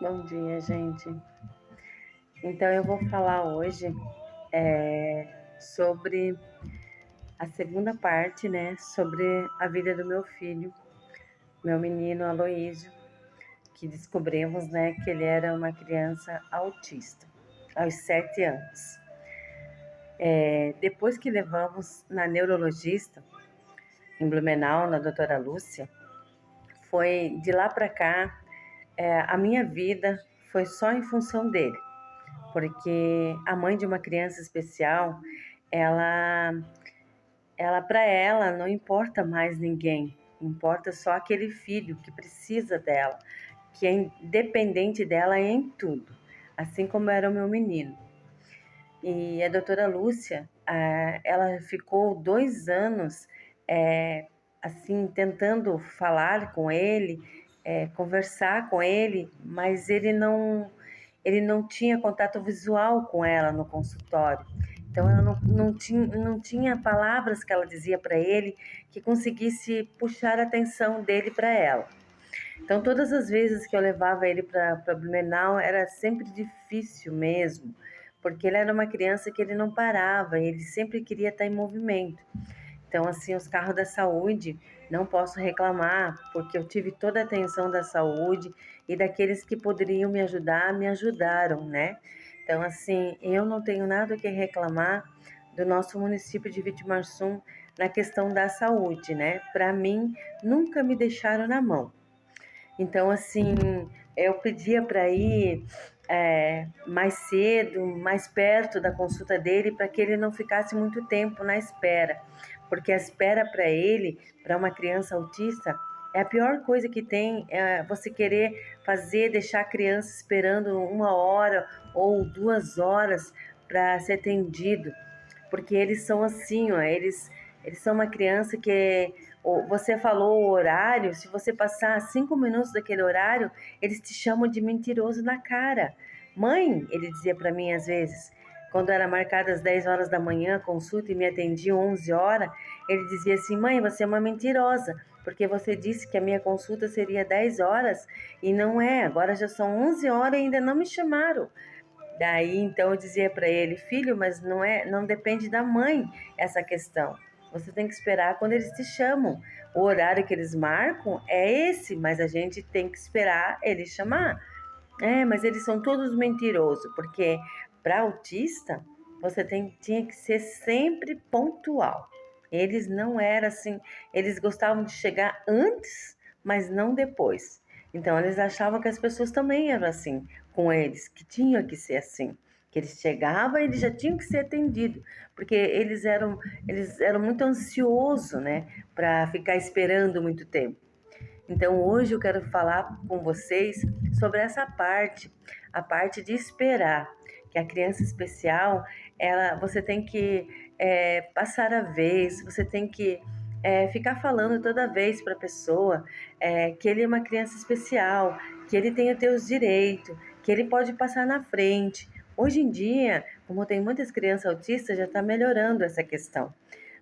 Bom dia, gente. Então, eu vou falar hoje sobre a segunda parte, né? Sobre a vida do meu filho, meu menino Aloísio, que descobrimos, né, que ele era uma criança autista aos 7 anos. Depois que levamos na neurologista, em Blumenau, na doutora Lúcia, foi de lá para cá, a minha vida foi só em função dele. Porque a mãe de uma criança especial, ela, ela para ela não importa mais ninguém, importa só aquele filho que precisa dela, que é independente dela em tudo, assim como era o meu menino. E a doutora Lúcia, ela ficou 2 anos, assim, tentando falar com ele, conversar com ele, mas ele não tinha contato visual com ela no consultório. Então, ela não tinha palavras que ela dizia para ele que conseguisse puxar a atenção dele para ela. Então, todas as vezes que eu levava ele para Blumenau, era sempre difícil mesmo, porque ele era uma criança que ele não parava, ele sempre queria estar em movimento. Então, assim, os carros da saúde, não posso reclamar, porque eu tive toda a atenção da saúde e daqueles que poderiam me ajudar, me ajudaram, né? Então, assim, eu não tenho nada que reclamar do nosso município de Vitimarsum na questão da saúde, né? Para mim, nunca me deixaram na mão. Então, assim, eu pedia para ir mais cedo, mais perto da consulta dele, para que ele não ficasse muito tempo na espera, porque a espera para ele, para uma criança autista, é a pior coisa que tem, é você querer fazer, deixar a criança esperando 1 hora ou 2 horas para ser atendido, porque eles são assim, ó, eles são uma criança que você falou o horário, se você passar 5 minutos daquele horário, eles te chamam de mentiroso na cara. Mãe, ele dizia para mim às vezes, quando era marcada às 10 horas da manhã a consulta e me atendiam 11 horas, ele dizia assim: mãe, você é uma mentirosa, porque você disse que a minha consulta seria 10 horas e não é, agora já são 11 horas e ainda não me chamaram. Daí então eu dizia para ele: filho, mas não depende da mãe essa questão. Você tem que esperar quando eles te chamam. O horário que eles marcam é esse, mas a gente tem que esperar eles chamar. Mas eles são todos mentirosos, porque para autista você tinha que ser sempre pontual. Eles não eram assim, eles gostavam de chegar antes, mas não depois. Então eles achavam que as pessoas também eram assim com eles, que tinha que ser assim, que eles chegavam e eles já tinham que ser atendidos, porque eles eram muito ansiosos, né, para ficar esperando muito tempo. Então hoje eu quero falar com vocês sobre essa parte, a parte de esperar, que a criança especial, você tem que passar a vez, você tem que ficar falando toda vez para a pessoa que ele é uma criança especial, que ele tem os teus direitos, que ele pode passar na frente. Hoje em dia, como tem muitas crianças autistas, já está melhorando essa questão.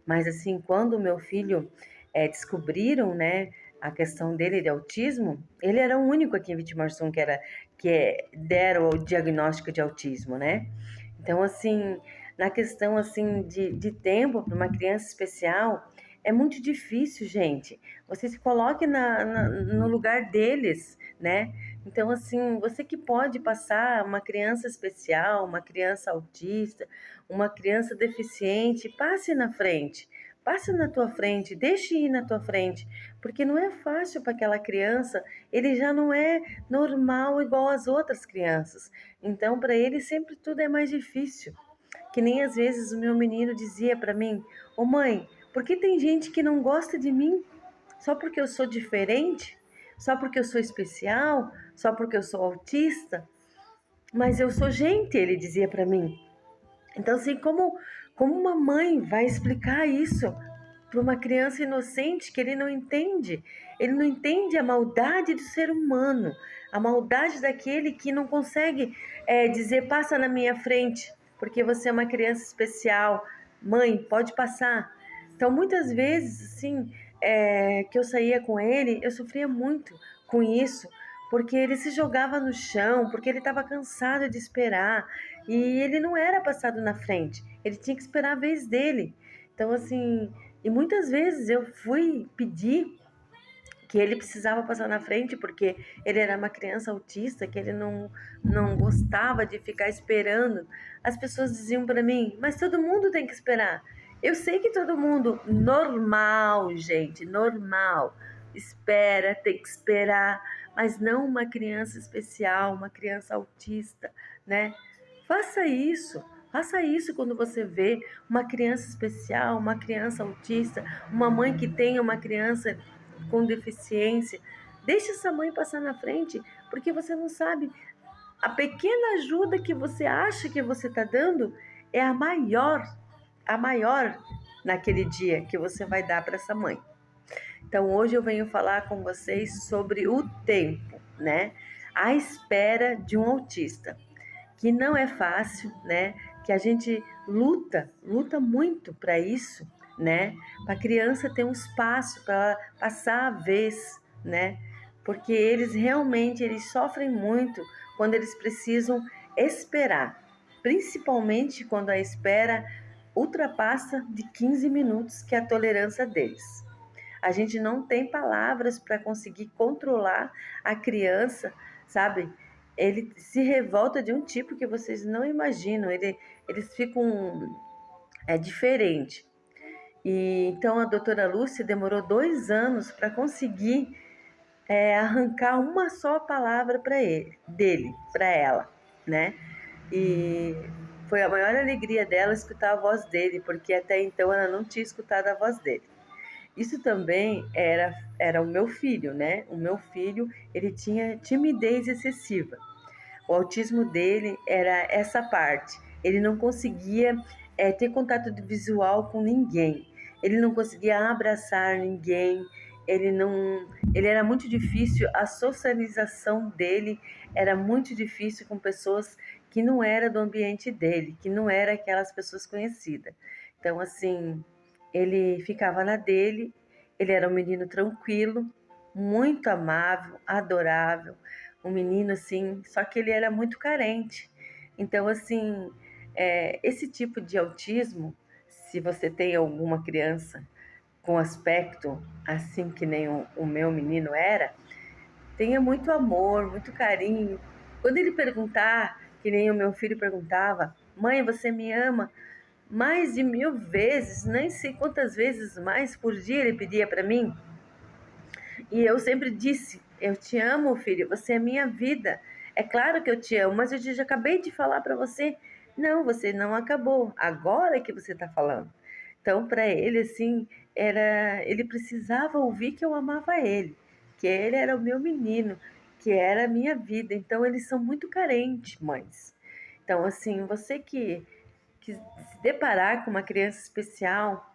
Mas assim, quando o meu filho descobriram, né, a questão dele de autismo, ele era o único aqui em Vitimarsum que deram o diagnóstico de autismo, né? Então, assim, na questão assim de tempo para uma criança especial, é muito difícil, gente. Você se coloque no lugar deles, né? Então, assim, você que pode passar uma criança especial, uma criança autista, uma criança deficiente, passe na frente. Passe na tua frente, deixe ir na tua frente, porque não é fácil para aquela criança, ele já não é normal igual as outras crianças. Então, para ele sempre tudo é mais difícil. Que nem às vezes o meu menino dizia para mim: ô mãe, por que tem gente que não gosta de mim? Só porque eu sou diferente? Só porque eu sou especial? Só porque eu sou autista? Mas eu sou gente, ele dizia para mim. Então, assim, como uma mãe vai explicar isso para uma criança inocente que ele não entende? Ele não entende a maldade do ser humano, a maldade daquele que não consegue dizer: passa na minha frente, porque você é uma criança especial. Mãe, pode passar. Então, muitas vezes, assim, que eu saía com ele, eu sofria muito com isso, porque ele se jogava no chão, porque ele estava cansado de esperar e ele não era passado na frente, ele tinha que esperar a vez dele. Então, assim, e muitas vezes eu fui pedir que ele precisava passar na frente porque ele era uma criança autista, que ele não gostava de ficar esperando. As pessoas diziam para mim, mas todo mundo tem que esperar. Eu sei que todo mundo, normal, gente, normal, espera, tem que esperar, mas não uma criança especial, uma criança autista, né? Faça isso. Faça isso quando você vê uma criança especial, uma criança autista, uma mãe que tenha uma criança com deficiência. Deixe essa mãe passar na frente, porque você não sabe. A pequena ajuda que você acha que você está dando é a maior naquele dia que você vai dar para essa mãe. Então hoje eu venho falar com vocês sobre o tempo, né? A espera de um autista, que não é fácil, né? Que a gente luta muito para isso, né? Para a criança ter um espaço para passar a vez, né? Porque eles sofrem muito quando eles precisam esperar, principalmente quando a espera ultrapassa de 15 minutos, que é a tolerância deles. A gente não tem palavras para conseguir controlar a criança, sabe? Ele se revolta de um tipo que vocês não imaginam. Eles ficam diferente. E então a doutora Lúcia demorou 2 anos para conseguir arrancar uma só palavra para ela, né? E foi a maior alegria dela escutar a voz dele, porque até então ela não tinha escutado a voz dele. Isso também era o meu filho, né? O meu filho, ele tinha timidez excessiva. O autismo dele era essa parte. Ele não conseguia ter contato visual com ninguém. Ele não conseguia abraçar ninguém. Ele era muito difícil. A socialização dele era muito difícil com pessoas que não eram do ambiente dele, que não eram aquelas pessoas conhecidas. Então, assim, ele ficava na dele. Ele era um menino tranquilo, muito amável, adorável, um menino assim, só que ele era muito carente. Então, assim, esse tipo de autismo, se você tem alguma criança com aspecto assim que nem o meu menino era, tenha muito amor, muito carinho. Quando ele perguntar, que nem o meu filho perguntava, mãe, você me ama? Mais de 1000 vezes, nem sei quantas vezes mais por dia ele pedia para mim. E eu sempre disse: eu te amo, filho, você é minha vida. É claro que eu te amo, mas eu já acabei de falar para você. Não, você não acabou. Agora que você está falando. Então, para ele, assim, ele precisava ouvir que eu amava ele, que ele era o meu menino, que era a minha vida. Então, eles são muito carentes, mães. Então, assim, você que se deparar com uma criança especial,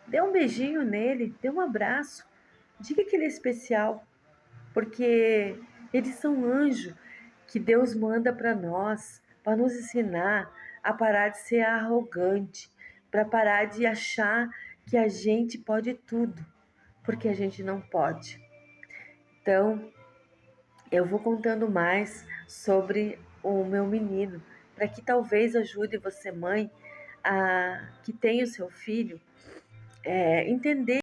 dê um beijinho nele, dê um abraço, diga que ele é especial, porque eles são anjos que Deus manda para nós, para nos ensinar a parar de ser arrogante, para parar de achar que a gente pode tudo, porque a gente não pode. Então, eu vou contando mais sobre o meu menino, para que talvez ajude você, mãe, a que tem o seu filho, entender